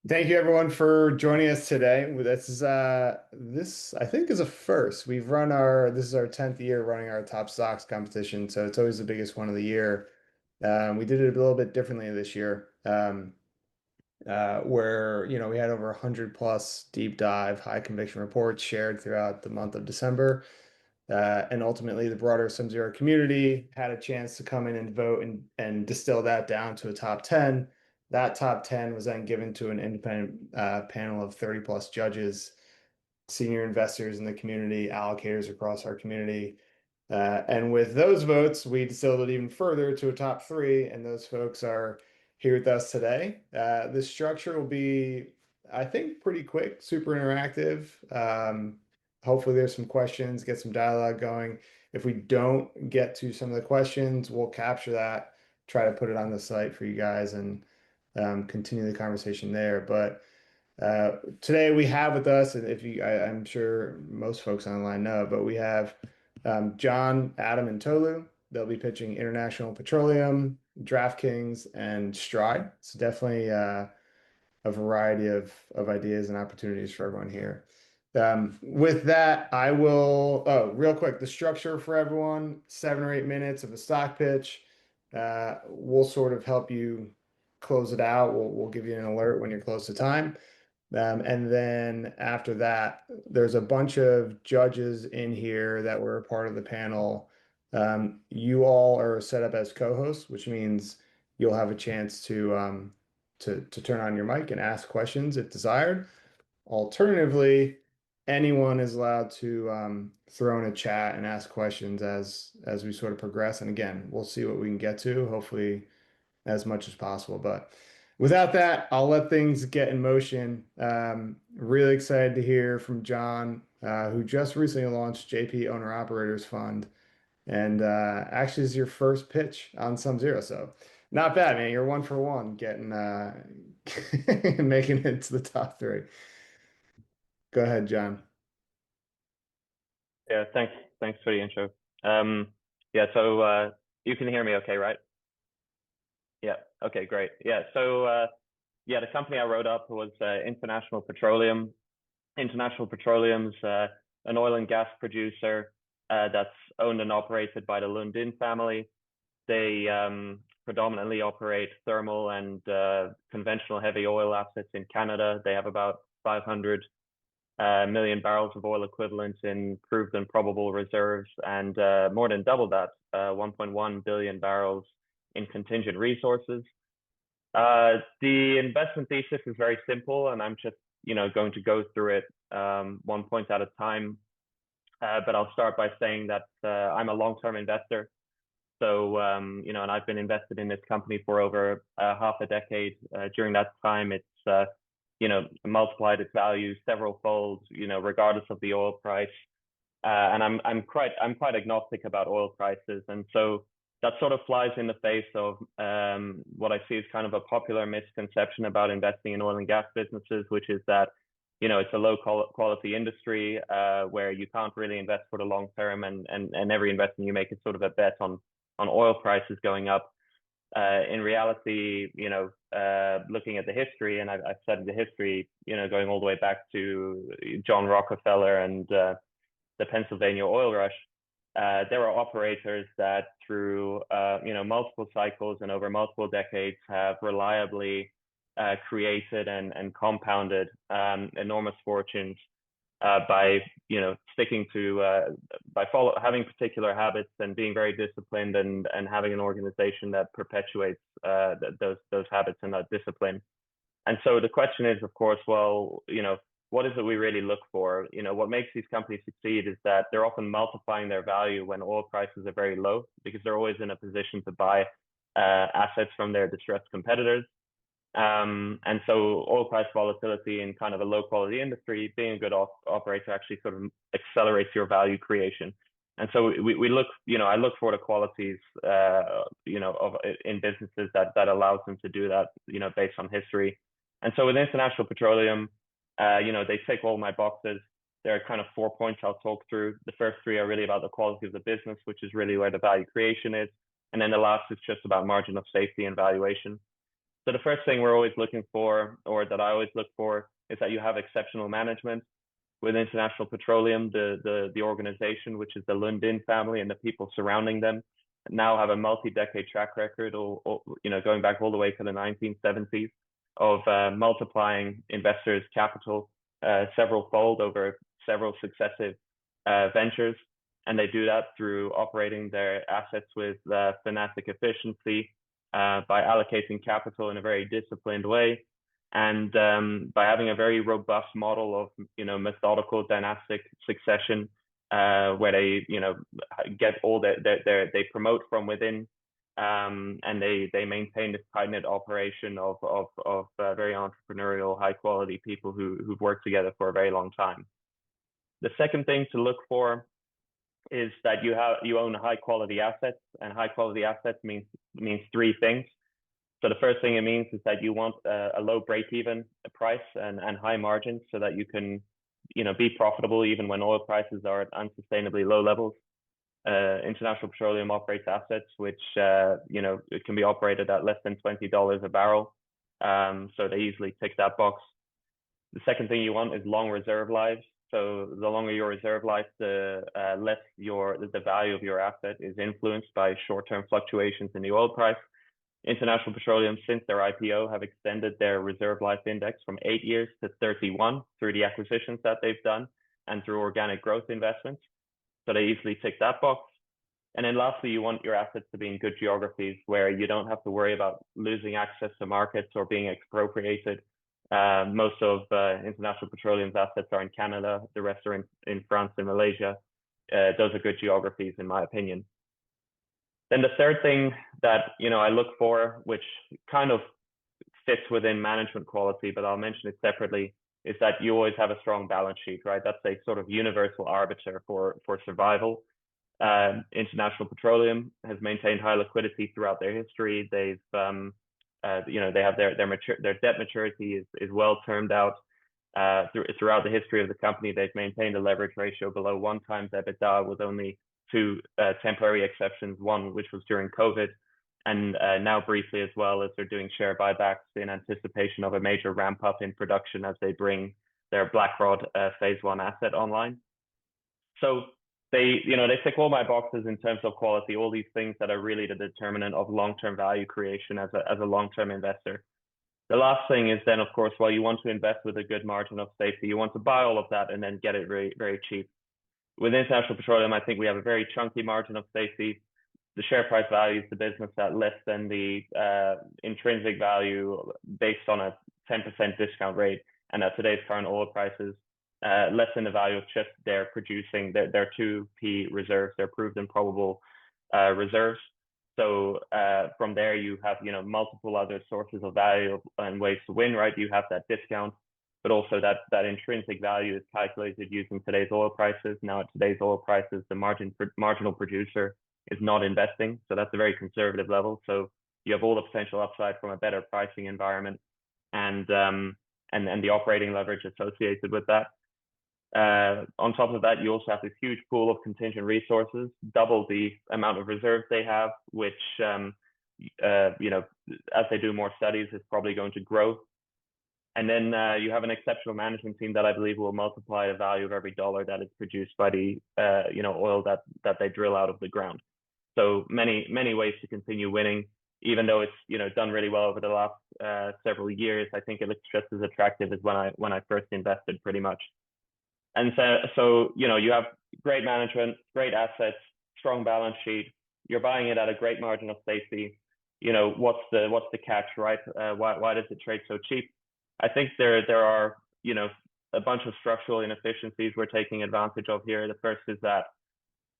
Thank you everyone for joining us today. This I think is a first. This is our 10th year running our top stocks competition, so it's always the biggest one of the year. We did it a little bit differently this year, where we had over 100 plus deep dive high conviction reports shared throughout the month of December. And ultimately, the broader SumZero community had a chance to come in and vote and distill that down to a top 10. That top 10 was then given to an independent panel of 30 plus judges, senior investors in the community, allocators across our community. And with those votes, we distilled it even further to a top three, and those folks are here with us today. The structure will be, I think, pretty quick, super interactive. Hopefully, there's some questions, get some dialogue going. If we don't get to some of the questions, we'll capture that, try to put it on the site for you guys, and continue the conversation there. But today we have with us, and I'm sure most folks online know, but we have John, Adam, and Tolu. They'll be pitching International Petroleum, DraftKings, and Stride. So definitely a variety of ideas and opportunities for everyone here. With that, real quick, the structure for everyone, 7 or 8 minutes of a stock pitch. We'll sort of help you close it out. We'll give you an alert when you're close to time. And then after that, there's a bunch of judges in here that were a part of the panel. You all are set up as co-hosts, which means you'll have a chance to turn on your mic and ask questions if desired. Alternatively, anyone is allowed to throw in a chat and ask questions as we sort of progress. And again, we'll see what we can get to. Hopefully as much as possible. But without that, I'll let things get in motion. Really excited to hear from John, who just recently launched JP Owner Operators Fund. And actually is your first pitch on SumZero. So not bad, man. You're 1 for 1 getting making it to the top three. Go ahead, John. Yeah, thanks. Thanks for the intro. Yeah, so you can hear me okay, right? Yeah. Okay, great. Yeah, the company I wrote up was International Petroleum. International Petroleum's an oil and gas producer that's owned and operated by the Lundin family. They predominantly operate thermal and conventional heavy oil assets in Canada. They have about 500 million barrels of oil equivalent in proved and probable reserves, and more than double that, 1.1 billion barrels in contingent resources. The investment thesis is very simple, and I'm just going to go through it one point at a time. But I'll start by saying that I'm a long-term investor. So, and I've been invested in this company for over half a decade. During that time, it's multiplied its value several folds, regardless of the oil price. And I'm quite agnostic about oil prices, and so that sort of flies in the face of what I see as kind of a popular misconception about investing in oil and gas businesses, which is that it's a low quality industry where you can't really invest for the long term, and every investment you make is sort of a bet on oil prices going up. In reality, looking at the history, and I've studied the history, going all the way back to John Rockefeller and the Pennsylvania oil rush, there are operators that through multiple cycles and over multiple decades have reliably created and compounded enormous fortunes by sticking to having particular habits and being very disciplined and having an organization that perpetuates those habits and that discipline. And so the question is, of course, well, what is it we really look for? What makes these companies succeed is that they're often multiplying their value when oil prices are very low, because they're always in a position to buy assets from their distressed competitors. And so oil price volatility in kind of a low quality industry, being a good operator actually sort of accelerates your value creation. And so we look, I look for the qualities, in businesses that allows them to do that, based on history. And so with International Petroleum, they tick all my boxes. There are kind of 4 points I'll talk through. The first three are really about the quality of the business, which is really where the value creation is. And then the last is just about margin of safety and valuation. So the first thing we're always looking for, or that I always look for, is that you have exceptional management. With International Petroleum, the organization, which is the Lundin family and the people surrounding them, now have a multi-decade track record, or going back all the way to the 1970s, of multiplying investors' capital several fold over several successive ventures. And they do that through operating their assets with fanatic efficiency, by allocating capital in a very disciplined way, and by having a very robust model of methodical dynastic succession, where they get all they promote from within, and they maintain this tight knit operation of very entrepreneurial, high quality people who've worked together for a very long time. The second thing to look for is that you own high quality assets, and high quality assets means three things. So the first thing it means is that you want a low break-even price and high margins, so that you can be profitable even when oil prices are at unsustainably low levels. International Petroleum operates assets which it can be operated at less than $20 a barrel, so they easily tick that box. The second thing you want is long reserve lives. So the longer your reserve life, the less the value of your asset is influenced by short-term fluctuations in the oil price. International Petroleum, since their IPO, have extended their reserve life index from 8 years to 31 through the acquisitions that they've done and through organic growth investments. So they easily tick that box. And then lastly, you want your assets to be in good geographies where you don't have to worry about losing access to markets or being expropriated. Most of International Petroleum's assets are in Canada. The rest are in France and Malaysia. Those are good geographies, in my opinion. Then the third thing that I look for, which kind of fits within management quality, but I'll mention it separately, is that you always have a strong balance sheet, right? That's a sort of universal arbiter for survival. International Petroleum has maintained high liquidity throughout their history. They've they have their debt maturity is well termed out. Throughout the history of the company, they've maintained a leverage ratio below 1 times EBITDA, with only 2 temporary exceptions, one which was during COVID, and now briefly as well, as they're doing share buybacks in anticipation of a major ramp up in production as they bring their Blackrod phase 1 asset online. So they tick all my boxes in terms of quality, all these things that are really the determinant of long-term value creation as a long-term investor. The last thing is then, of course, while you want to invest with a good margin of safety, you want to buy all of that and then get it very, very cheap. With International Petroleum, I think we have a very chunky margin of safety. The share price values the business at less than the intrinsic value based on a 10% discount rate, and at today's current oil prices, less than the value of just their producing their 2P reserves, their proved and probable reserves. So from there, you have multiple other sources of value and ways to win, right? You have that discount, but also that intrinsic value is calculated using today's oil prices. Now at today's oil prices, the marginal producer is not investing, so that's a very conservative level. So you have all the potential upside from a better pricing environment, and the operating leverage associated with that. On top of that, you also have this huge pool of contingent resources, double the amount of reserves they have, which as they do more studies, is probably going to grow. And then you have an exceptional management team that I believe will multiply the value of every dollar that is produced by the oil that they drill out of the ground. So many ways to continue winning, even though it's done really well over the last several years. I think it looks just as attractive as when I first invested, pretty much. And so you have great management, great assets, strong balance sheet. You're buying it at a great margin of safety. What's the catch, right? Why does it trade so cheap? I think there are a bunch of structural inefficiencies we're taking advantage of here. The first is that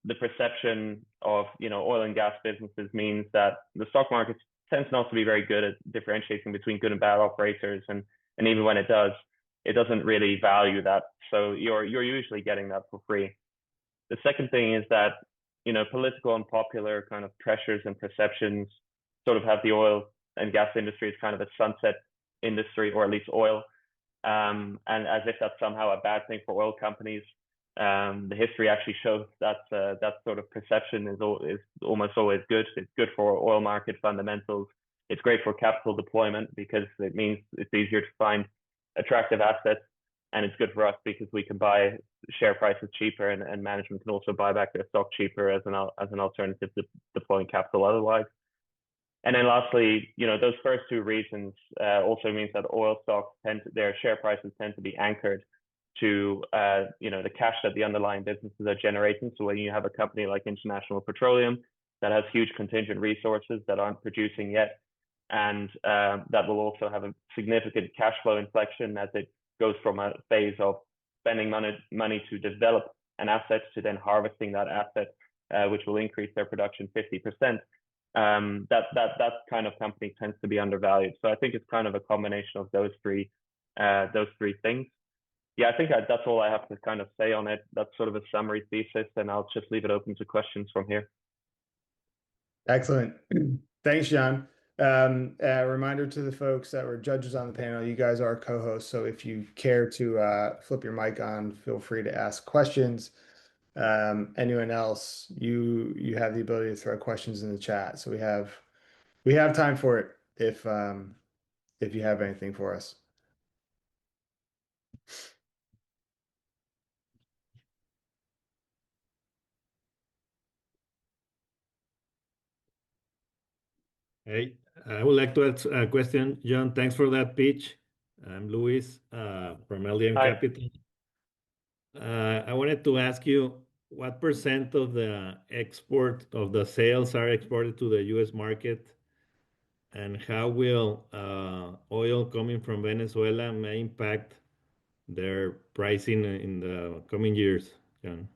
the perception of oil and gas businesses means that the stock market tends not to be very good at differentiating between good and bad operators, and even when it does, it doesn't really value that. So you're usually getting that for free. The second thing is that political and popular kind of pressures and perceptions sort of have the oil and gas industry as kind of a sunset industry, or at least oil, and as if that's somehow a bad thing for oil companies. The history actually shows that that sort of perception is almost always good. It's good for oil market fundamentals. It's great for capital deployment because it means it's easier to find attractive assets, and it's good for us because we can buy share prices cheaper, and management can also buy back their stock cheaper as an alternative to deploying capital otherwise. And then lastly, those first two reasons also means that oil stocks their share prices tend to be anchored to the cash that the underlying businesses are generating. So when you have a company like International Petroleum that has huge contingent resources that aren't producing yet, and that will also have a significant cash flow inflection as it goes from a phase of spending money to develop an asset to then harvesting that asset, which will increase their production 50%. That kind of company tends to be undervalued. So I think it's kind of a combination of those three things. Yeah, I think that's all I have to kind of say on it. That's sort of a summary thesis, and I'll just leave it open to questions from here. Excellent. Thanks, John. A reminder to the folks that were judges on the panel, you guys are co-hosts, so if you care to flip your mic on, feel free to ask questions. Anyone else, you have the ability to throw questions in the chat. So we have time for it if you have anything for us. Hey, I would like to ask a question. John, thanks for that pitch. I'm Luis from LRN Hi. Capital. I wanted to ask you what % of the export of the sales are exported to the US market, and how will oil coming from Venezuela may impact their pricing in the coming years, John?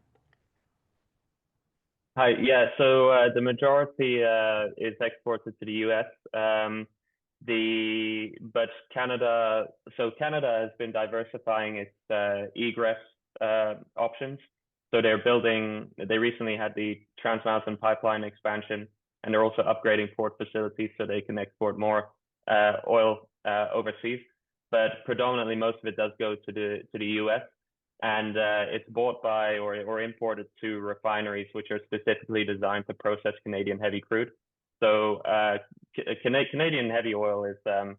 Hi. Yeah. So the majority is exported to the US. But Canada has been diversifying its egress options. So they recently had the Trans Mountain Pipeline expansion, and they're also upgrading port facilities so they can export more oil overseas. But predominantly, most of it does go to the US, and it's bought by or imported to refineries which are specifically designed to process Canadian heavy crude. So Canadian heavy oil is a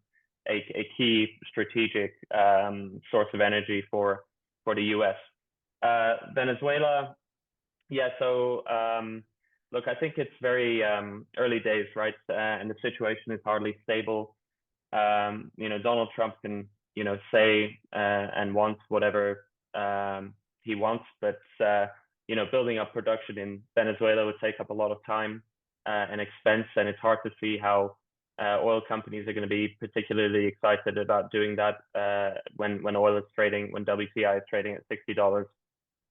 key strategic source of energy for the US. Venezuela, yeah. So look, I think it's very early days, right? And the situation is hardly stable. Donald Trump can say and wants whatever he wants, but building up production in Venezuela would take up a lot of time and expense, and it's hard to see how oil companies are going to be particularly excited about doing that when WTI is trading at $60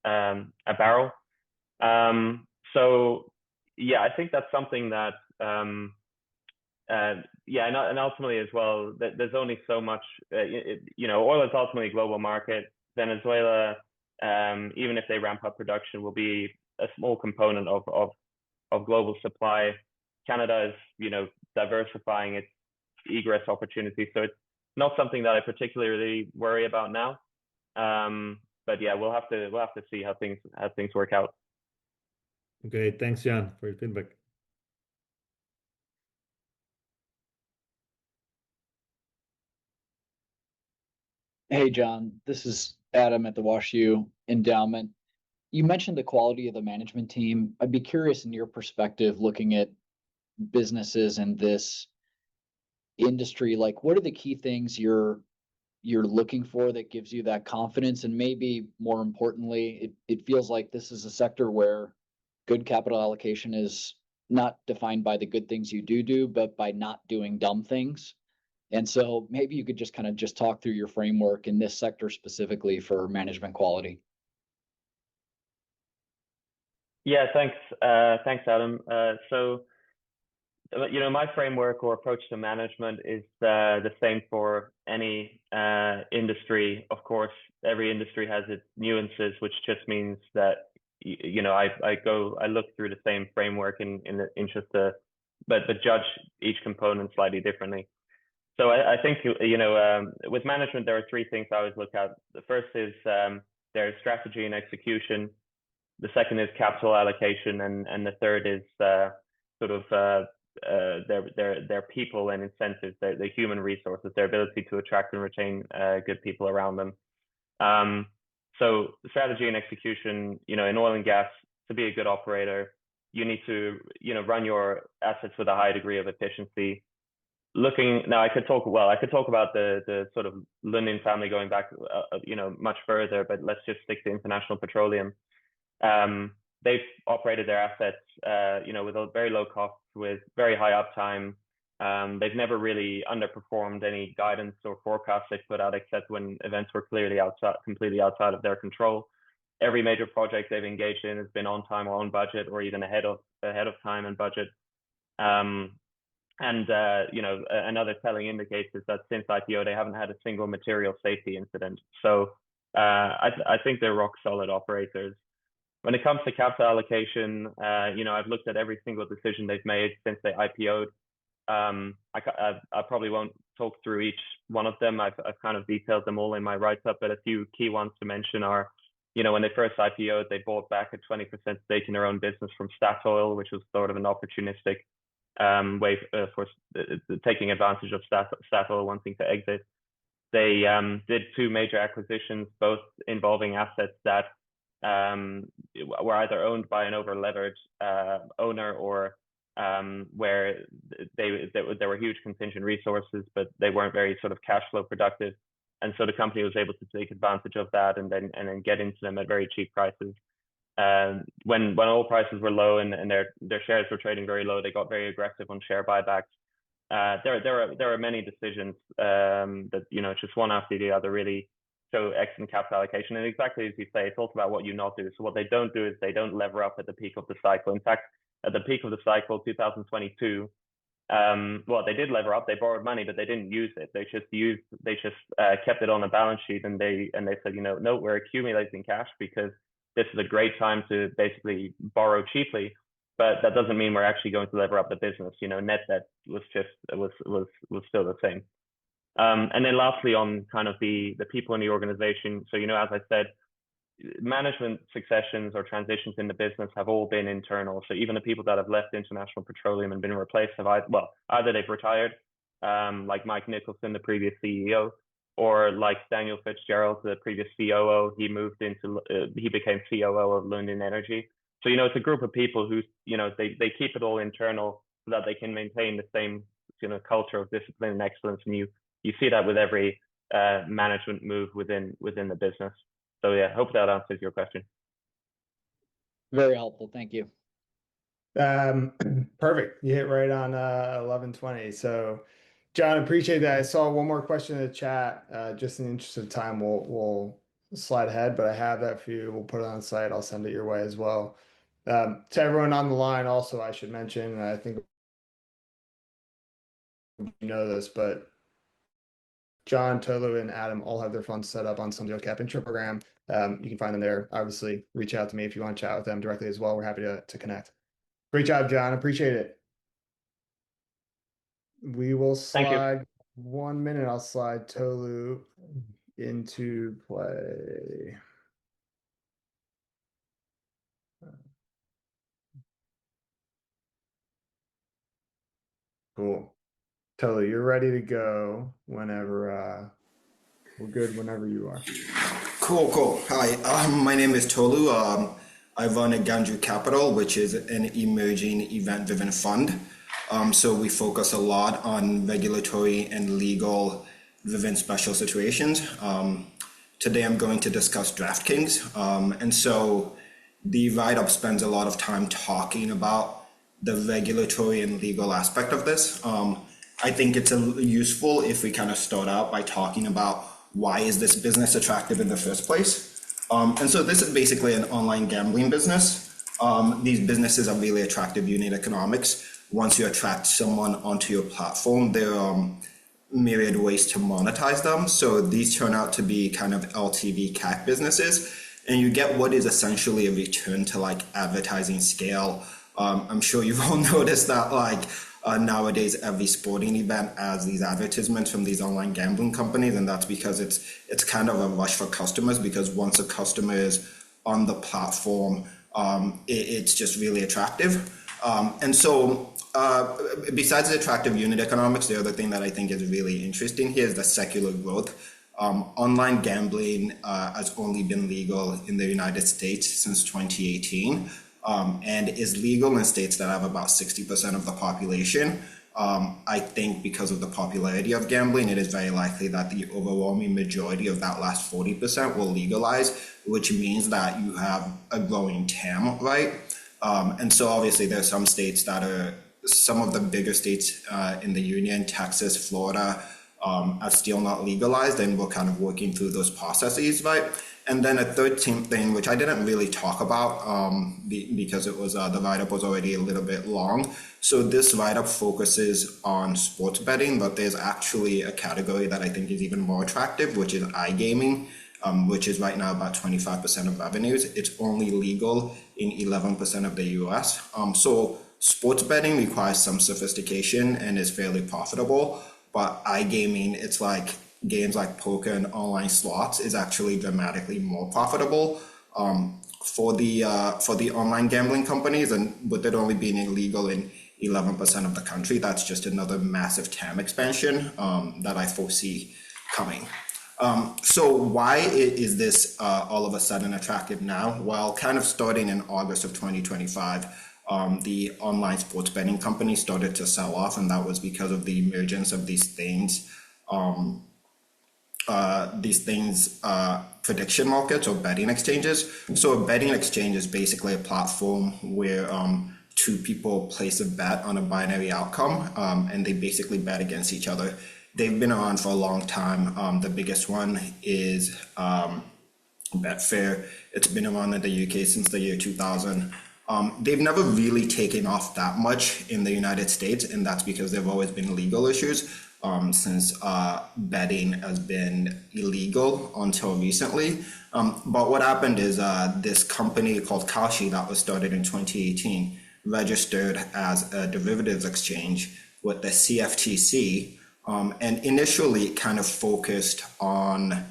a barrel. So yeah, I think that's something that and ultimately as well, there's only so much. Oil is ultimately a global market. Venezuela, even if they ramp up production, will be a small component of global supply. Canada is, diversifying its egress opportunities, so it's not something that I particularly worry about now. But yeah, we'll have to see how things work out. Okay, thanks, John, for your feedback. Hey, John, this is Adam at the WashU Endowment. You mentioned the quality of the management team. I'd be curious in your perspective, looking at businesses in this industry, like what are the key things you're looking for that gives you that confidence? And maybe more importantly, it feels like this is a sector where good capital allocation is not defined by the good things you do, but by not doing dumb things. And so maybe you could just talk through your framework in this sector specifically for management quality. Yeah, thanks, Adam. So, my framework or approach to management is the same for any industry. Of course, every industry has its nuances, which just means that I look through the same framework in the interest of, but judge each component slightly differently. So I think with management there are three things I always look at. The first is their strategy and execution. The second is capital allocation, and the third is their people and incentives, their human resources, their ability to attract and retain good people around them. So strategy and execution, in oil and gas, to be a good operator, you need to, run your assets with a high degree of efficiency. Now, I could talk about the sort of Lundin family going back, much further, but let's just stick to International Petroleum. They've operated their assets, with a very low cost, with very high uptime. They've never really underperformed any guidance or forecasts they've put out, except when events were completely outside of their control. Every major project they've engaged in has been on time or on budget, or even ahead of time and budget. Another telling indicator is that since IPO, they haven't had a single material safety incident. So I think they're rock solid operators. When it comes to capital allocation, I've looked at every single decision they've made since they IPO'd. I probably won't talk through each one of them. I've kind of detailed them all in my write-up, but a few key ones to mention are, when they first IPO'd, they bought back a 20% stake in their own business from Statoil, which was sort of an opportunistic way for taking advantage of Statoil wanting to exit. They did two major acquisitions, both involving assets that were either owned by an over-leveraged owner, or where there were huge contingent resources, but they weren't very sort of cash flow productive. And so the company was able to take advantage of that and then get into them at very cheap prices. When oil prices were low and their shares were trading very low, they got very aggressive on share buybacks. There are many decisions that, just one after the other, really show excellent capital allocation. And exactly as you say, it's also about what you not do. So what they don't do is they don't lever up at the peak of the cycle. In fact, at the peak of the cycle, 2022, they did lever up. They borrowed money, but they didn't use it. They just kept it on the balance sheet, and they said, no, we're accumulating cash because this is a great time to basically borrow cheaply, but that doesn't mean we're actually going to lever up the business. Net debt was still the same. And then lastly, on kind of the people in the organization. So, as I said, management successions or transitions in the business have all been internal. So even the people that have left International Petroleum and been replaced have either they've retired, like Mike Nicholson, the previous CEO, or like Daniel Fitzgerald, the previous COO, he became COO of Lundin Energy. So, it's a group of people who, they keep it all internal so that they can maintain the same, culture of discipline and excellence. And you see that with every management move within the business. So yeah, hope that answers your question. Very helpful. Thank you. Perfect. You hit right on 11:20. So John, appreciate that. I saw one more question in the chat. Just in the interest of time, we'll slide ahead, but I have that for you. We'll put it on the site. I'll send it your way as well. To everyone on the line, also, I should mention, I think you know this, but John, Tolu, and Adam all have their funds set up on SumZero Cap Intro program. You can find them there. Obviously, reach out to me if you want to chat with them directly as well. We're happy to connect. Great job, John. Appreciate it. We will slide 1 minute. I'll slide Tolu into play. Cool. Tolu, you're ready to go whenever. We're good whenever you are. Cool. Hi, my name is Tolu. I run a Ganju Capital, which is an emerging event-driven fund. So we focus a lot on regulatory and legal driven special situations. Today I'm going to discuss DraftKings. And so the write-up spends a lot of time talking about the regulatory and legal aspect of this. I think it's useful if we kind of start out by talking about why is this business attractive in the first place. And so this is basically an online gambling business. These businesses are really attractive unit economics. Once you attract someone onto your platform, there are myriad ways to monetize them. So these turn out to be kind of LTV CAC businesses, and you get what is essentially a return to like advertising scale. I'm sure you've all noticed that nowadays every sporting event has these advertisements from these online gambling companies, and that's because it's kind of a rush for customers, because once a customer is on the platform, it's just really attractive. And so besides the attractive unit economics, the other thing that I think is really interesting here is the secular growth. Online gambling has only been legal in the United States since 2018 and is legal in states that have about 60% of the population. I think because of the popularity of gambling, it is very likely that the overwhelming majority of that last 40% will legalize, which means that you have a growing TAM, right? And so obviously there's some states that are, some of the bigger states in the union, Texas, Florida, are still not legalized, and we're kind of working through those processes, right? And then a third thing, which I didn't really talk about because it was the write-up was already a little bit long. So this write-up focuses on sports betting, but there's actually a category that I think is even more attractive, which is iGaming, which is right now about 25% of revenues. It's only legal in 11% of the US. So sports betting requires some sophistication and is fairly profitable, but iGaming, it's like games like poker and online slots, is actually dramatically more profitable for the online gambling companies, and with it only being illegal in 11% of the country, that's just another massive TAM expansion that I foresee coming. So why is this all of a sudden attractive now? Well, kind of starting in August of 2025, the online sports betting companies started to sell off, and that was because of the emergence of these things, prediction markets or betting exchanges. So a betting exchange is basically a platform where two people place a bet on a binary outcome, and they basically bet against each other. They've been around for a long time. The biggest one is Betfair. It's been around in the UK since the year 2000. They've never really taken off that much in the United States, and that's because there have always been legal issues since betting has been illegal until recently. But what happened is this company called Kalshi that was started in 2018 registered as a derivatives exchange with the CFTC, and initially kind of focused on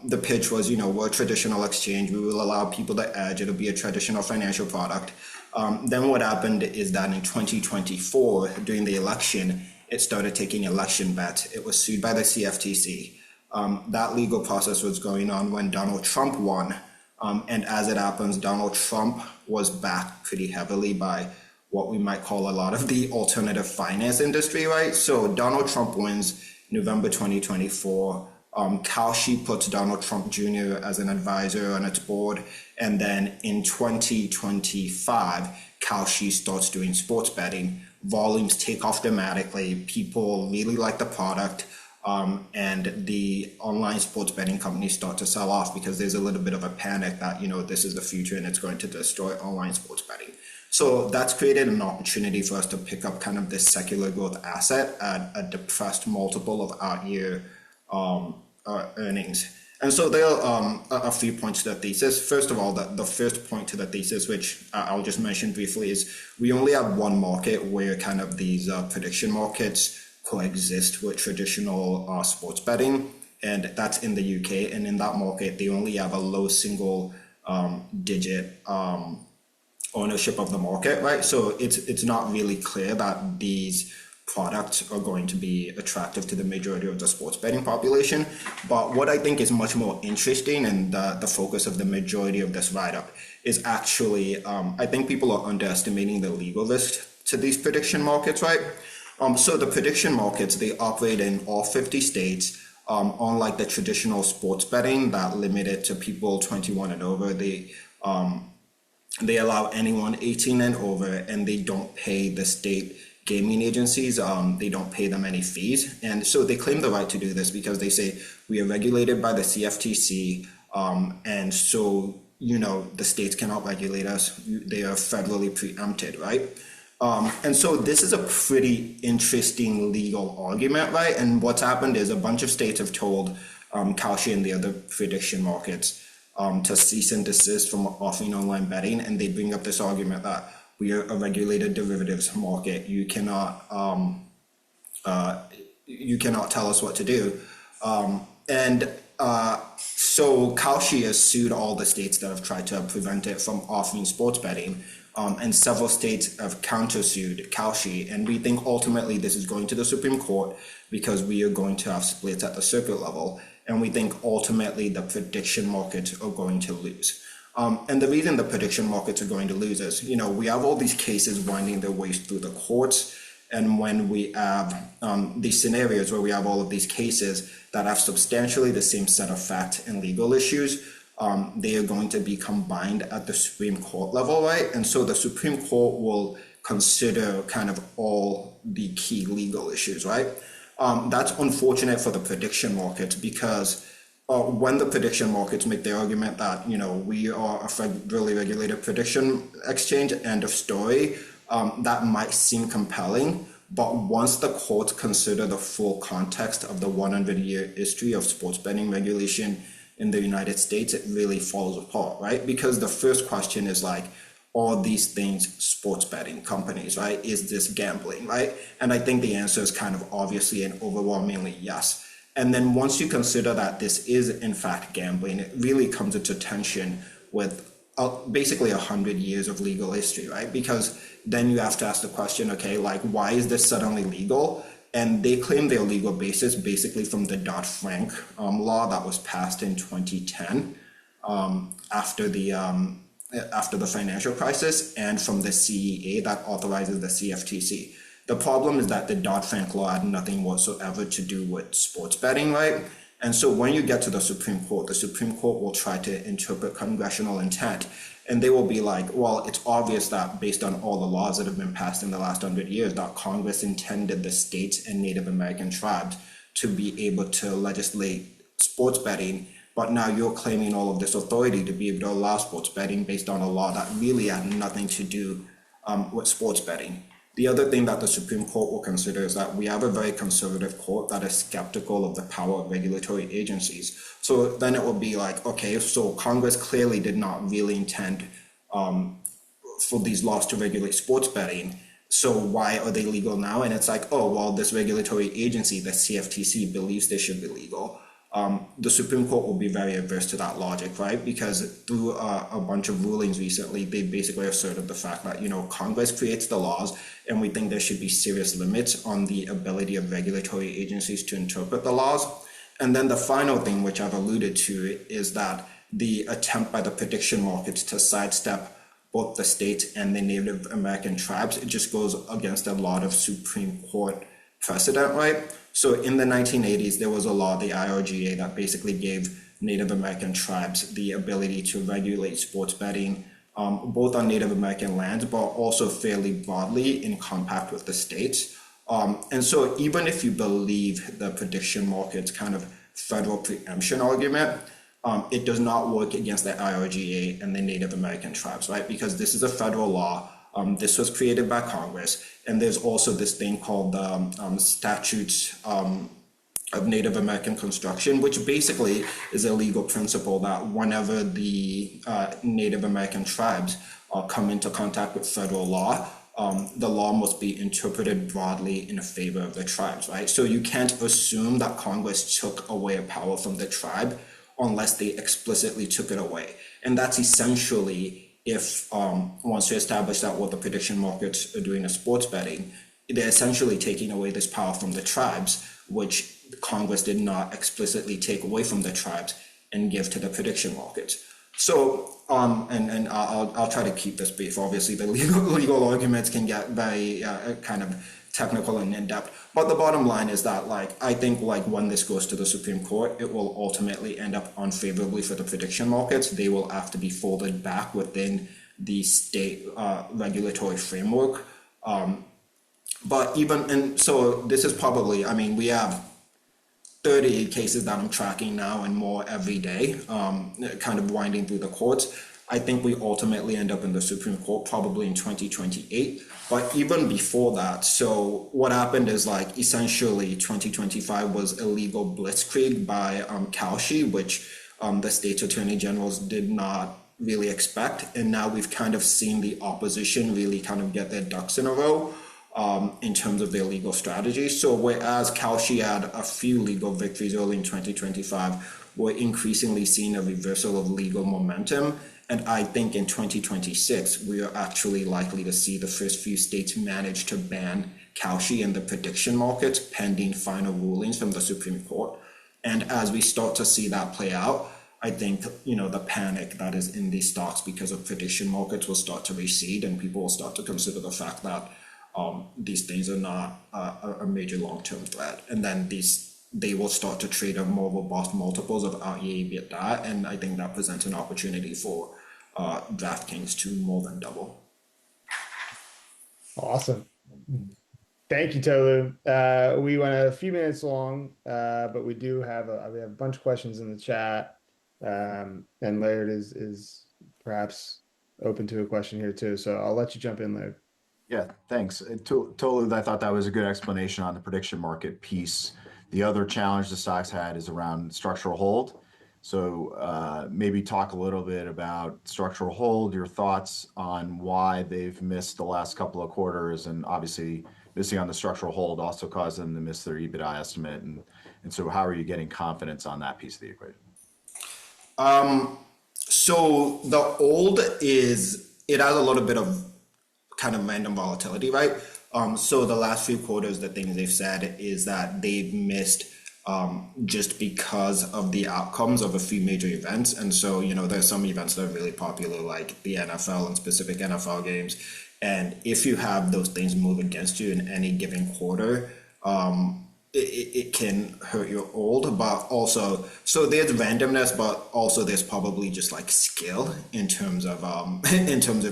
the pitch was, we're a traditional exchange. We will allow people to edge. It'll be a traditional financial product. Then what happened is that in 2024, during the election, it started taking election bets. It was sued by the CFTC. That legal process was going on when Donald Trump won. And as it happens, Donald Trump was backed pretty heavily by what we might call a lot of the alternative finance industry, right? So Donald Trump wins November 2024. Kalshi puts Donald Trump Jr. as an advisor on its board. And then in 2025, Kalshi starts doing sports betting. Volumes take off dramatically. People really like the product. And the online sports betting companies start to sell off because there's a little bit of a panic that, this is the future and it's going to destroy online sports betting. So that's created an opportunity for us to pick up kind of this secular growth asset at a depressed multiple of out-year earnings. And so there are a few points to the thesis. First of all, the first point to the thesis, which I'll just mention briefly, is we only have one market where kind of these prediction markets coexist with traditional sports betting, and that's in the UK. And in that market, they only have a low single digit ownership of the market, right? So it's not really clear that these products are going to be attractive to the majority of the sports betting population. But what I think is much more interesting, and the focus of the majority of this write-up, is actually, I think people are underestimating the legal risk to these prediction markets, right? So the prediction markets, they operate in all 50 states. Unlike the traditional sports betting that limit it to people 21 and over, they allow anyone 18 and over, and they don't pay the state gaming agencies, they don't pay them any fees. And so they claim the right to do this because they say we are regulated by the CFTC, and so, the states cannot regulate us. They are federally preempted, right? And so this is a pretty interesting legal argument, right? And what's happened is a bunch of states have told Kalshi and the other prediction markets to cease and desist from offering online betting, and they bring up this argument that we are a regulated derivatives market. You cannot tell us what to do. So Kalshi has sued all the states that have tried to prevent it from offering sports betting. and several states have countersued Kalshi. And we think ultimately this is going to the Supreme Court because we are going to have splits at the circuit level. And we think ultimately the prediction markets are going to lose. And the reason the prediction markets are going to lose is, we have all these cases winding their ways through the courts. And when we have these scenarios where we have all of these cases that have substantially the same set of facts and legal issues, they are going to be combined at the Supreme Court level, right? And so the Supreme Court will consider kind of all the key legal issues, right? That's unfortunate for the prediction markets because when the prediction markets make the argument that, we are a federally regulated prediction exchange, end of story, that might seem compelling. But once the courts consider the full context of the 100-year history of sports betting regulation in the United States, it really falls apart, right? Because the first question is like, are these things sports betting companies, right? Is this gambling, right? And I think the answer is kind of obviously and overwhelmingly yes. And then once you consider that this is in fact gambling, it really comes into tension with basically 100 years of legal history, right? Because then you have to ask the question, okay, like why is this suddenly legal? And they claim their legal basis basically from the Dodd-Frank law that was passed in 2010 after the financial crisis, and from the CEA that authorizes the CFTC. The problem is that the Dodd-Frank law had nothing whatsoever to do with sports betting, right? And so when you get to the Supreme Court will try to interpret congressional intent, and they will be like, well, it's obvious that based on all the laws that have been passed in the last 100 years, that Congress intended the states and Native American tribes to be able to legislate sports betting, but now you're claiming all of this authority to be able to allow sports betting based on a law that really had nothing to do with sports betting. The other thing that the Supreme Court will consider is that we have a very conservative court that is skeptical of the power of regulatory agencies. So then it will be like, okay, so Congress clearly did not really intend for these laws to regulate sports betting. So why are they legal now? And it's like, oh, well, this regulatory agency, the CFTC, believes they should be legal. The Supreme Court will be very averse to that logic, right? Because through a bunch of rulings recently, they basically asserted the fact that, Congress creates the laws, and we think there should be serious limits on the ability of regulatory agencies to interpret the laws. And then the final thing, which I've alluded to, is that the attempt by the prediction markets to sidestep both the states and the Native American tribes, it just goes against a lot of Supreme Court precedent, right? So in the 1980s, there was a law, the IRGA, that basically gave Native American tribes the ability to regulate sports betting, both on Native American lands, but also fairly broadly in compact with the states. And so even if you believe the prediction market's kind of federal preemption argument, it does not work against the IRGA and the Native American tribes, right? Because this is a federal law. This was created by Congress, and there's also this thing called the Statutes of Native American Construction, which basically is a legal principle that whenever the Native American tribes come into contact with federal law, the law must be interpreted broadly in favor of the tribes, right? So you can't assume that Congress took away a power from the tribe unless they explicitly took it away. And that's essentially if once you establish that what the prediction markets are doing is sports betting, they're essentially taking away this power from the tribes, which Congress did not explicitly take away from the tribes and give to the prediction markets. So, and I'll try to keep this brief. Obviously, the legal arguments can get very kind of technical and in-depth. But the bottom line is that, I think when this goes to the Supreme Court, it will ultimately end up unfavorably for the prediction markets. They will have to be folded back within the state regulatory framework. And so this is probably, we have 30 cases that I'm tracking now and more every day, kind of winding through the courts. I think we ultimately end up in the Supreme Court probably in 2028. But even before that, so what happened is essentially 2025 was a legal blitzkrieg by Kalshi, which the state's attorney generals did not really expect. And now we've kind of seen the opposition really kind of get their ducks in a row in terms of their legal strategy. So whereas Kalshi had a few legal victories early in 2025, we're increasingly seeing a reversal of legal momentum. And I think in 2026, we are actually likely to see the first few states manage to ban Kalshi in the prediction markets pending final rulings from the Supreme Court. And as we start to see that play out, I think, the panic that is in these stocks because of prediction markets will start to recede, and people will start to consider the fact that these things are not a major long-term threat. And then they will start to trade at more robust multiples of our EBITDA, and I think that presents an opportunity for DraftKings to more than double. Awesome. Thank you, Tolu. We went a few minutes long, but we do have a bunch of questions in the chat, and Laird is perhaps open to a question here too. So I'll let you jump in, Laird. Yeah, thanks. Tolu, I thought that was a good explanation on the prediction market piece. The other challenge the stocks had is around structural hold. So maybe talk a little bit about structural hold, your thoughts on why they've missed the last couple of quarters, and obviously missing on the structural hold also caused them to miss their EBITDA estimate. And so how are you getting confidence on that piece of the equation? So the old it has a little bit of kind of random volatility, right? So the last few quarters, the things they've said is that they've missed just because of the outcomes of a few major events. And so, there's some events that are really popular, like the NFL and specific NFL games. And if you have those things move against you in any given quarter, it can hurt your old, but also, so there's randomness, but also there's probably just like skill in terms of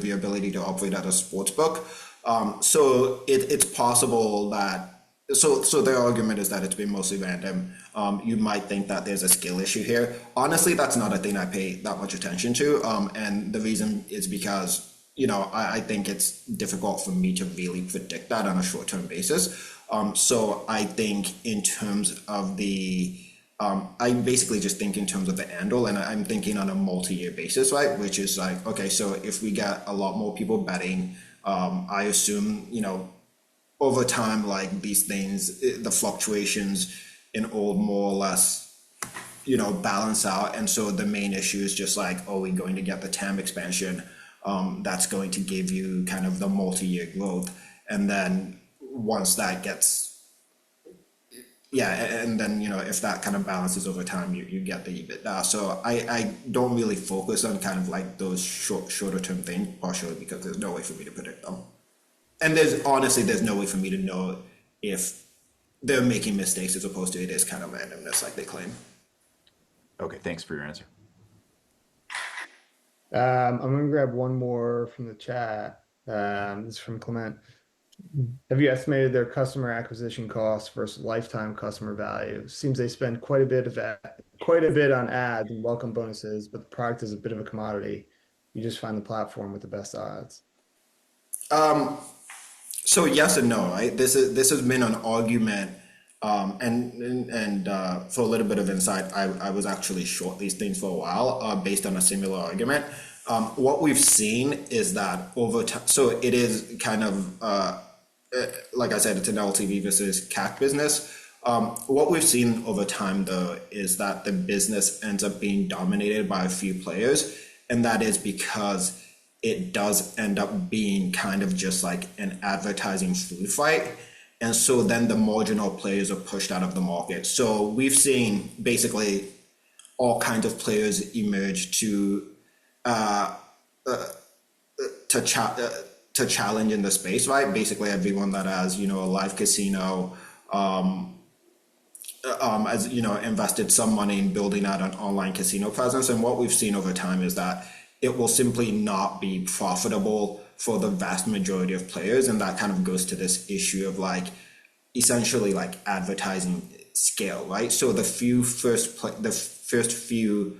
your ability to operate at a sports book. So it's possible that, so their argument is that it's been mostly random. You might think that there's a skill issue here. Honestly, that's not a thing I pay that much attention to. And the reason is because, I think it's difficult for me to really predict that on a short-term basis. So I think in terms of I basically just think in terms of the handle, and I'm thinking on a multi-year basis, right? Which is like, okay, so if we get a lot more people betting, I assume, over time, like these things, the fluctuations in old more or less, balance out. And so the main issue is just like, are we going to get the TAM expansion? That's going to give you kind of the multi-year growth. And then once that gets, and then, if that kind of balances over time, you get the EBITDA. So I don't really focus on kind of like those shorter term things, partially because there's no way for me to predict them. And there's no way for me to know if they're making mistakes as opposed to it is kind of randomness like they claim. Okay, thanks for your answer. I'm going to grab one more from the chat. This is from Clement. Have you estimated their customer acquisition costs versus lifetime customer value? Seems they spend quite a bit on ads and welcome bonuses, but the product is a bit of a commodity. You just find the platform with the best odds. So yes and no, right? This has been an argument, and for a little bit of insight, I was actually short these things for a while, based on a similar argument. What we've seen is that over time, so it is kind of like I said, it's an LTV versus CAC business. What we've seen over time, though, is that the business ends up being dominated by a few players, and that is because it does end up being kind of just like an advertising food fight. And so then the marginal players are pushed out of the market. So we've seen basically all kinds of players emerge to challenge in the space, right? Basically everyone that has, a live casino, has, invested some money in building out an online casino presence. And what we've seen over time is that it will simply not be profitable for the vast majority of players. And that kind of goes to this issue of like, essentially like advertising scale, right? So the first few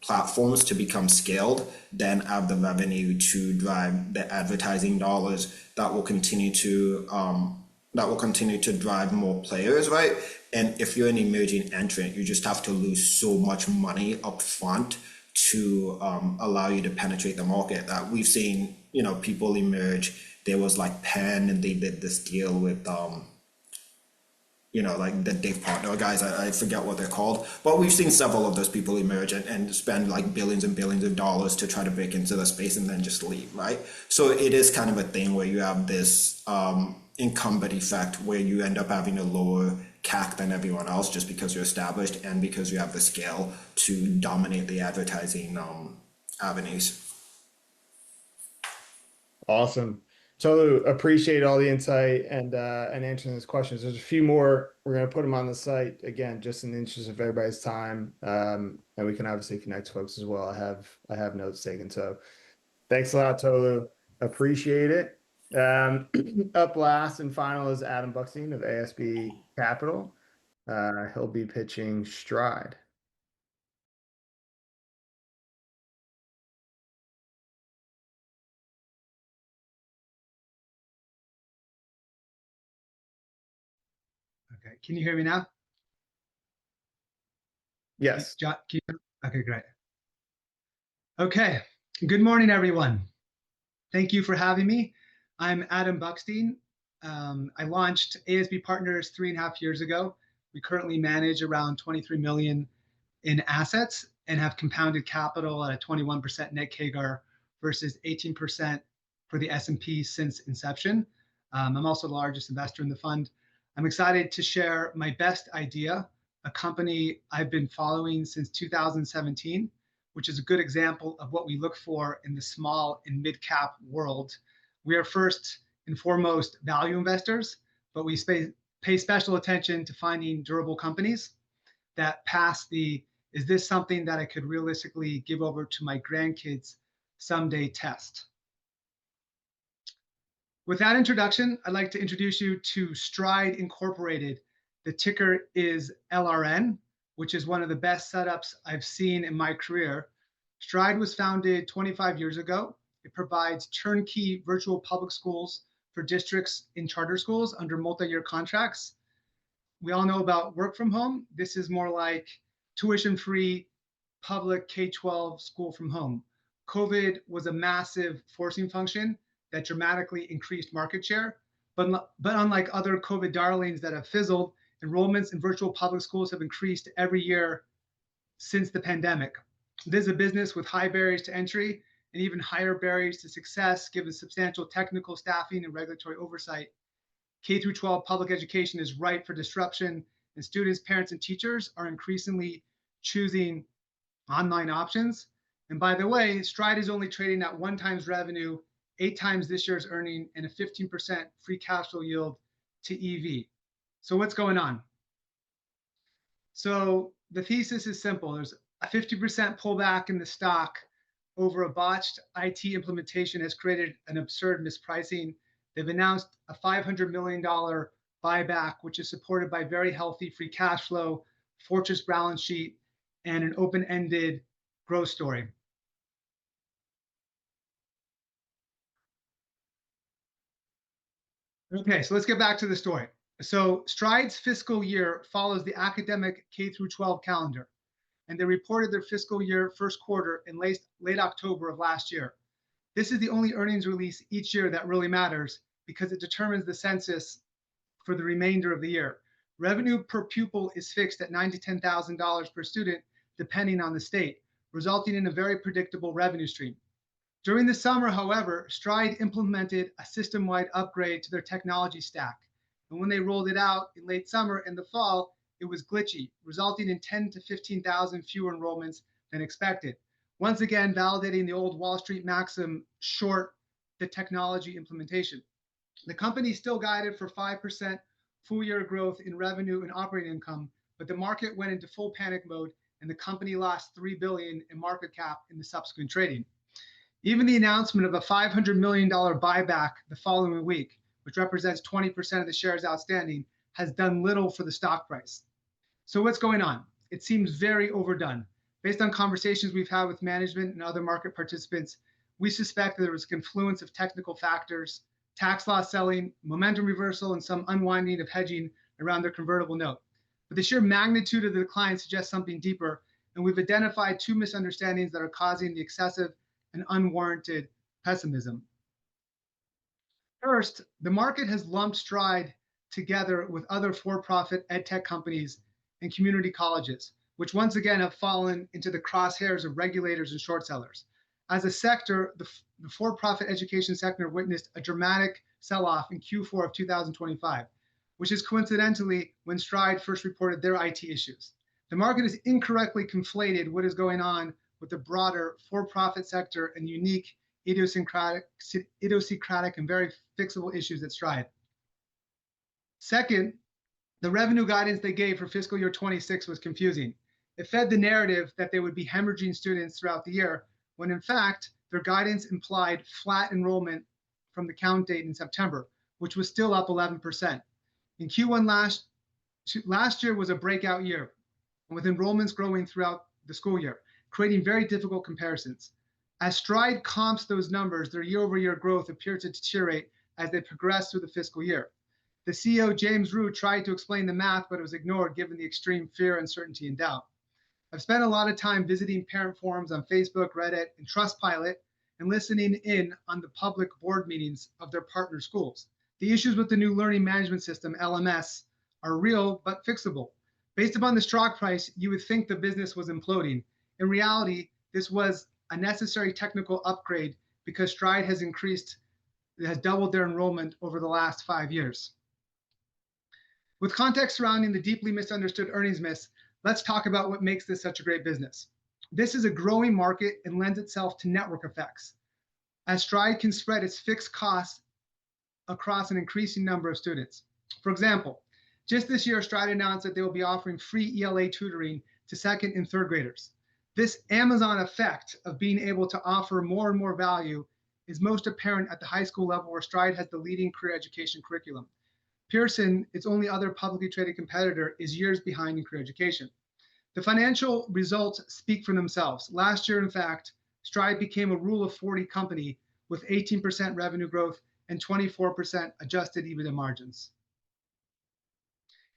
platforms to become scaled then have the revenue to drive the advertising dollars that will continue to drive more players, right? And if you're an emerging entrant, you just have to lose so much money up front to allow you to penetrate the market. That we've seen, people emerge. There was like Penn, and they did this deal with like the Dave partner guys, I forget what they're called, but we've seen several of those people emerge and spend like billions and billions of dollars to try to break into the space and then just leave, right? So it is kind of a thing where you have this incumbent effect where you end up having a lower CAC than everyone else just because you're established and because you have the scale to dominate the advertising avenues. Awesome. So appreciate all the insight and answering those questions. There's a few more. We're going to put them on the site again, just in the interest of everybody's time. And we can obviously connect folks as well. I have notes taken. So thanks a lot, Tolu. Appreciate it. Up last and final is Adam Buckstein of ASB Capital. He'll be pitching Stride. Okay, can you hear me now? Yes. John, okay, great. Okay, good morning, everyone. Thank you for having me. I'm Adam Buckstein. I launched ASB Partners 3.5 years ago. We currently manage around 23 million in assets and have compounded capital at a 21% net CAGR versus 18% for the S&P since inception. I'm also the largest investor in the fund. I'm excited to share my best idea, a company I've been following since 2017, which is a good example of what we look for in the small and mid-cap world. We are first and foremost value investors, but we pay special attention to finding durable companies that pass the, is this something that I could realistically give over to my grandkids someday test. With that introduction, I'd like to introduce you to Stride Incorporated. The ticker is LRN, which is one of the best setups I've seen in my career. Stride was founded 25 years ago. It provides turnkey virtual public schools for districts in charter schools under multi-year contracts. We all know about work from home. This is more like tuition-free public K-12 school from home. COVID was a massive forcing function that dramatically increased market share. But unlike other COVID darlings that have fizzled, enrollments in virtual public schools have increased every year since the pandemic. This is a business with high barriers to entry and even higher barriers to success, given substantial technical staffing and regulatory oversight. K-12 public education is ripe for disruption, and students, parents, and teachers are increasingly choosing online options. And by the way, Stride is only trading at 1x revenue, 8x this year's earning, and a 15% free cash flow yield to EV. So what's going on? So the thesis is simple. There's a 50% pullback in the stock over a botched IT implementation has created an absurd mispricing. They've announced a $500 million buyback, which is supported by very healthy free cash flow, fortress balance sheet, and an open-ended growth story. Okay, so let's get back to the story. So Stride's fiscal year follows the academic K-12 calendar, and they reported their fiscal year first quarter in late October of last year. This is the only earnings release each year that really matters because it determines the census for the remainder of the year. Revenue per pupil is fixed at $9,000 to $10,000 per student, depending on the state, resulting in a very predictable revenue stream. During the summer, however, Stride implemented a system-wide upgrade to their technology stack. And when they rolled it out in late summer and the fall, it was glitchy, resulting in 10,000 to 15,000 fewer enrollments than expected. Once again, validating the old Wall Street maxim, short the technology implementation. The company still guided for 5% full-year growth in revenue and operating income, but the market went into full panic mode, and the company lost $3 billion in market cap in the subsequent trading. Even the announcement of a $500 million buyback the following week, which represents 20% of the shares outstanding, has done little for the stock price. So what's going on? It seems very overdone. Based on conversations we've had with management and other market participants, we suspect that there was a confluence of technical factors, tax loss selling, momentum reversal, and some unwinding of hedging around their convertible note. But the sheer magnitude of the decline suggests something deeper, and we've identified two misunderstandings that are causing the excessive and unwarranted pessimism. First, the market has lumped Stride together with other for-profit ed tech companies and community colleges, which once again have fallen into the crosshairs of regulators and short sellers. As a sector, the for-profit education sector witnessed a dramatic sell-off in Q4 of 2025, which is coincidentally when Stride first reported their IT issues. The market has incorrectly conflated what is going on with the broader for-profit sector and unique idiosyncratic and very fixable issues at Stride. Second, the revenue guidance they gave for fiscal year 26 was confusing. It fed the narrative that they would be hemorrhaging students throughout the year, when in fact, their guidance implied flat enrollment from the count date in September, which was still up 11%. In Q1 last year was a breakout year, with enrollments growing throughout the school year, creating very difficult comparisons. As Stride comps those numbers, their year-over-year growth appeared to deteriorate as they progressed through the fiscal year. The CEO, James Rue, tried to explain the math, but it was ignored given the extreme fear, uncertainty, and doubt. I've spent a lot of time visiting parent forums on Facebook, Reddit, and Trustpilot, and listening in on the public board meetings of their partner schools. The issues with the new learning management system, LMS, are real but fixable. Based upon the stock price, you would think the business was imploding. In reality, this was a necessary technical upgrade because Stride has doubled their enrollment over the last 5 years. With context surrounding the deeply misunderstood earnings miss, let's talk about what makes this such a great business. This is a growing market and lends itself to network effects, as Stride can spread its fixed costs across an increasing number of students. For example, just this year, Stride announced that they will be offering free ELA tutoring to second and third graders. This Amazon effect of being able to offer more and more value is most apparent at the high school level, where Stride has the leading career education curriculum. Pearson, its only other publicly traded competitor, is years behind in career education. The financial results speak for themselves. Last year, in fact, Stride became a Rule of 40 company with 18% revenue growth and 24% adjusted EBITDA margins.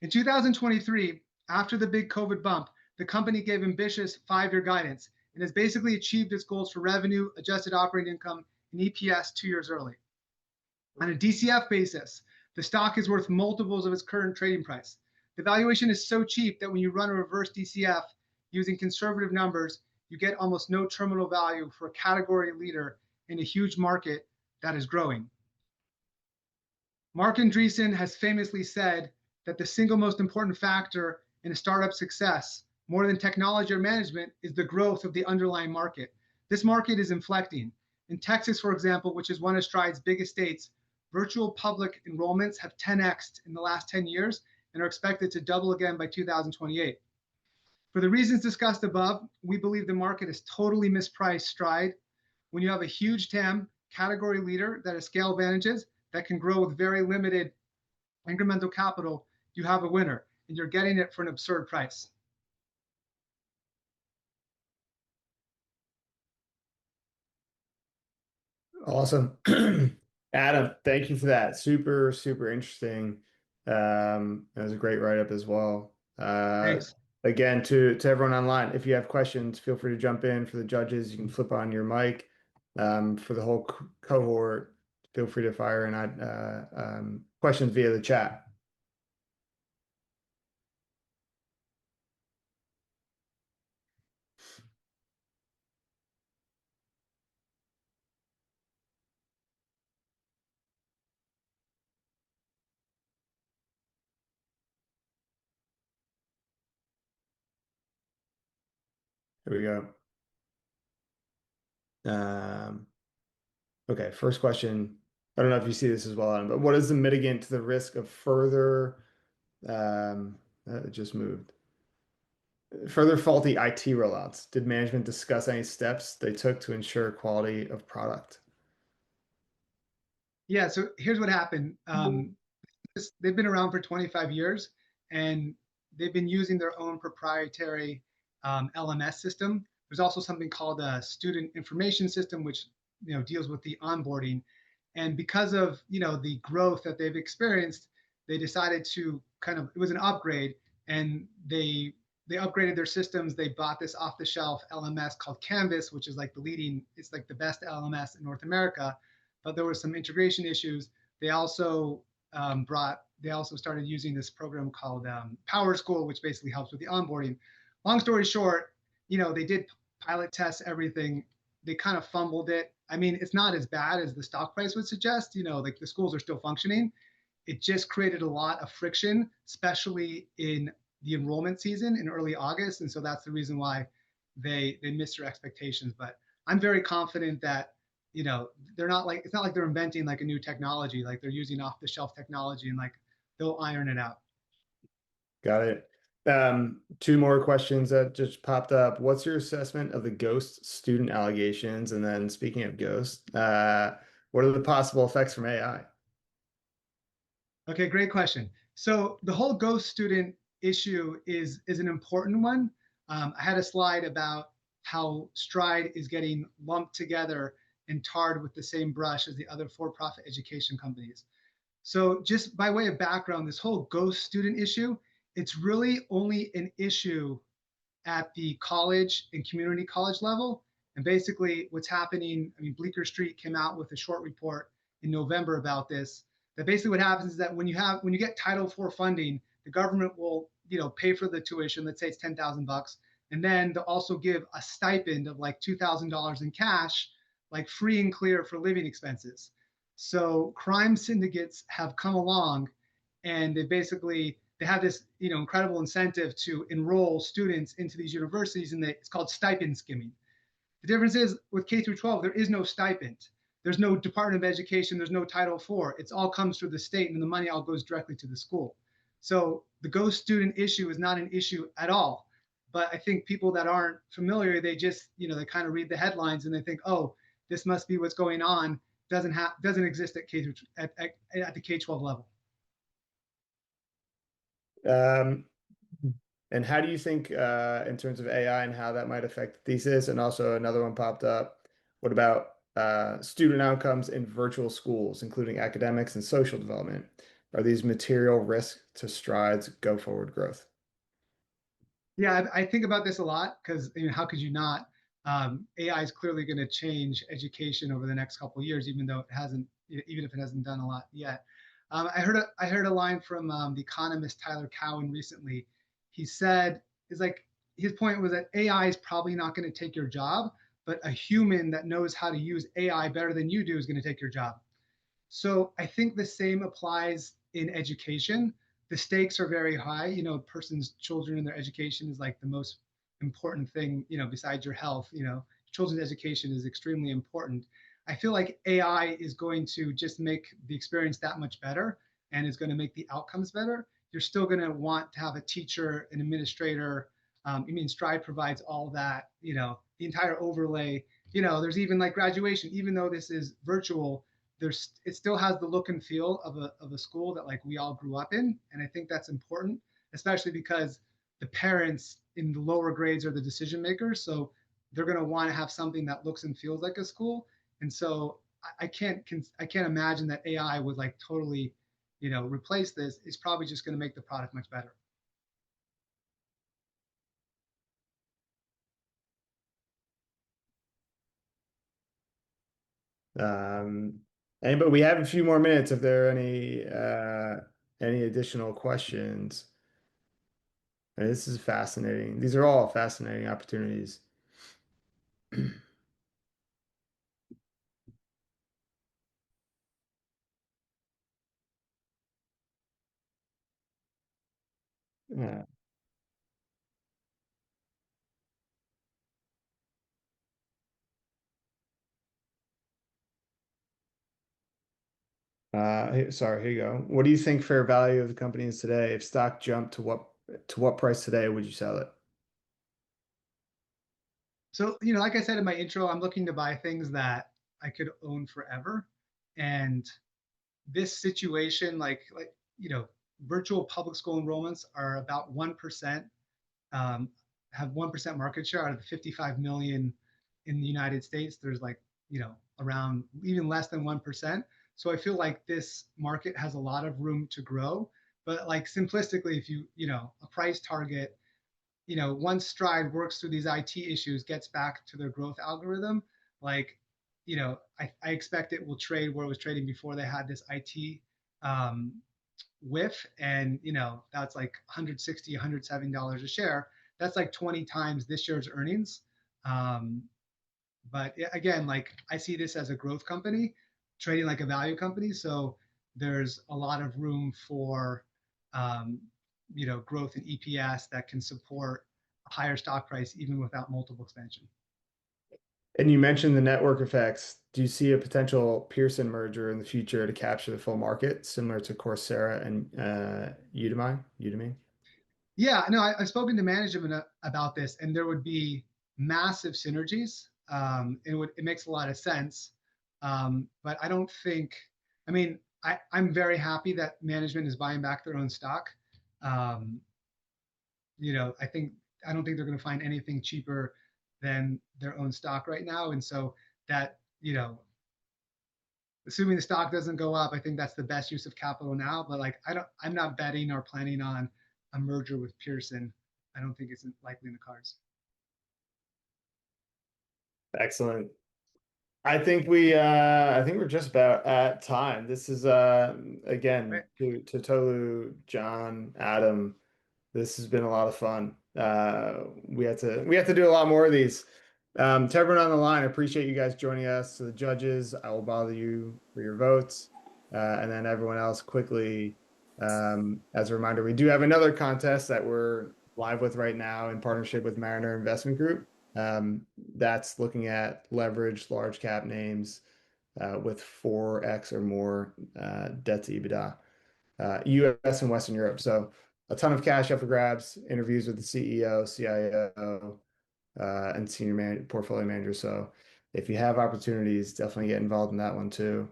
In 2023, after the big COVID bump, the company gave ambitious 5-year guidance and has basically achieved its goals for revenue, adjusted operating income, and EPS 2 years early. On a DCF basis, the stock is worth multiples of its current trading price. The valuation is so cheap that when you run a reverse DCF using conservative numbers, you get almost no terminal value for a category leader in a huge market that is growing. Mark Andreessen has famously said that the single most important factor in a startup success, more than technology or management, is the growth of the underlying market. This market is inflecting. In Texas, for example, which is one of Stride's biggest states, virtual public enrollments have 10x'd in the last 10 years and are expected to double again by 2028. For the reasons discussed above, we believe the market is totally mispriced Stride. When you have a huge TAM, category leader that has scale advantages that can grow with very limited incremental capital, you have a winner, and you're getting it for an absurd price. Awesome. Adam, thank you for that. Super, super interesting. That was a great write-up as well. Thanks. Again, to everyone online, if you have questions, feel free to jump in. For the judges, you can flip on your mic. For the whole cohort, feel free to fire in questions via the chat. Here we go. Okay, first question. I don't know if you see this as well, Adam, but what is the mitigant to the risk of further, it just moved, further faulty IT rollouts? Did management discuss any steps they took to ensure quality of product? Yeah, so here's what happened. They've been around for 25 years, and they've been using their own proprietary LMS system. There's also something called a student information system, which deals with the onboarding. And because of the growth that they've experienced, they decided to it was an upgrade, and they upgraded their systems. They bought this off-the-shelf LMS called Canvas, which is it's like the best LMS in North America. But there were some integration issues. They also they also started using this program called Power School, which basically helps with the onboarding. Long story short, they did pilot tests, everything. They kind of fumbled it. I mean, it's not as bad as the stock price would suggest. Like the schools are still functioning. It just created a lot of friction, especially in the enrollment season in early August. And so that's the reason why they missed their expectations. But I'm very confident that, they're not like, it's not like they're inventing like a new technology, like they're using off the shelf technology and like they'll iron it out. Got it. Two more questions that just popped up. What's your assessment of the ghost student allegations? And then speaking of ghosts, what are the possible effects from AI? Okay, great question. So the whole ghost student issue is an important one. I had a slide about how Stride is getting lumped together and tarred with the same brush as the other for-profit education companies. So just by way of background, this whole ghost student issue, it's really only an issue at the college and community college level. And basically what's happening, I mean, Bleecker Street came out with a short report in November about this, that basically what happens is that when you get Title IV funding, the government will, pay for the tuition, let's say it's $10,000, and then they'll also give a stipend of like $2,000 in cash, like free and clear for living expenses. So crime syndicates have come along and they have this incredible incentive to enroll students into these universities, and it's called stipend skimming. The difference is with K through 12, there is no stipend. There's no Department of Education. There's no Title IV. It all comes through the state, and the money all goes directly to the school. So the ghost student issue is not an issue at all. But I think people that aren't familiar, they just, they kind of read the headlines and they think, oh, this must be what's going on. Doesn't exist at at the K-12 level. And how do you think, in terms of AI and how that might affect the thesis? And also another one popped up. What about student outcomes in virtual schools, including academics and social development? Are these material risks to Stride's go forward growth? Yeah, I think about this a lot because how could you not? AI is clearly going to change education over the next couple of years, even if it hasn't done a lot yet. I heard a line from the economist Tyler Cowen recently. He said, his point was that AI is probably not going to take your job, but a human that knows how to use AI better than you do is going to take your job. So I think the same applies in education. The stakes are very high. A person's children and their education is like the most important thing, besides your health. Children's education is extremely important. I feel like AI is going to just make the experience that much better and is going to make the outcomes better. You're still going to want to have a teacher, an administrator. Stride provides all that, the entire overlay. There's even like graduation, even though this is virtual, it still has the look and feel of a school that like we all grew up in. And I think that's important, especially because the parents in the lower grades are the decision makers. So they're going to want to have something that looks and feels like a school. And so I can't imagine that AI would like totally, replace this. It's probably just going to make the product much better. But we have a few more minutes if there are any additional questions. This is fascinating. These are all fascinating opportunities. Yeah. Sorry, here you go. What do you think fair value of the company is today? If stock jumped to what price today would you sell it? So, like I said in my intro, I'm looking to buy things that I could own forever. And this situation, virtual public school enrollments are about 1%, have 1% market share out of the 55 million in the United States. There's around even less than 1%. So I feel like this market has a lot of room to grow. But like simplistically, if a price target, once Stride works through these IT issues, gets back to their growth algorithm, I expect it will trade where it was trading before they had this IT whiff, and that's like $160, $170 a share. That's like 20 times this year's earnings. But again, like I see this as a growth company trading like a value company. So there's a lot of room for growth in EPS that can support a higher stock price even without multiple expansion. And you mentioned the network effects. Do you see a potential Pearson merger in the future to capture the full market, similar to Coursera and Udemy? Yeah, no, I've spoken to management about this, and there would be massive synergies. It makes a lot of sense. But I don't think, I mean, I'm very happy that management is buying back their own stock. I don't think they're going to find anything cheaper than their own stock right now. And so that, assuming the stock doesn't go up, I think that's the best use of capital now. But like, I'm not betting or planning on a merger with Pearson. I don't think it's likely in the cards. Excellent. I think we're just about at time. This is again Right. to Tolu, John, Adam. This has been a lot of fun. We have to do a lot more of these. To everyone on the line, I appreciate you guys joining us. To the judges, I will bother you for your votes. And then everyone else quickly, as a reminder, we do have another contest that we're live with right now in partnership with Mariner Investment Group. That's looking at leveraged large cap names with 4x or more debt to EBITDA, US and Western Europe. So a ton of cash up for grabs, interviews with the CEO, CIO, and senior portfolio manager. So if you have opportunities, definitely get involved in that one too.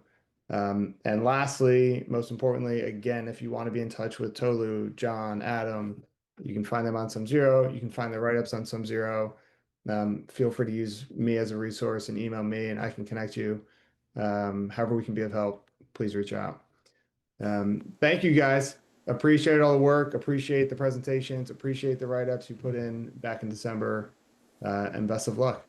And lastly, most importantly, again, if you want to be in touch with Tolu, John, Adam, you can find them on SumZero. You can find the write-ups on SumZero. Feel free to use me as a resource and email me, and I can connect you. However we can be of help, please reach out. Thank you guys. Appreciate all the work. Appreciate the presentations. Appreciate the write-ups you put in back in December. And best of luck.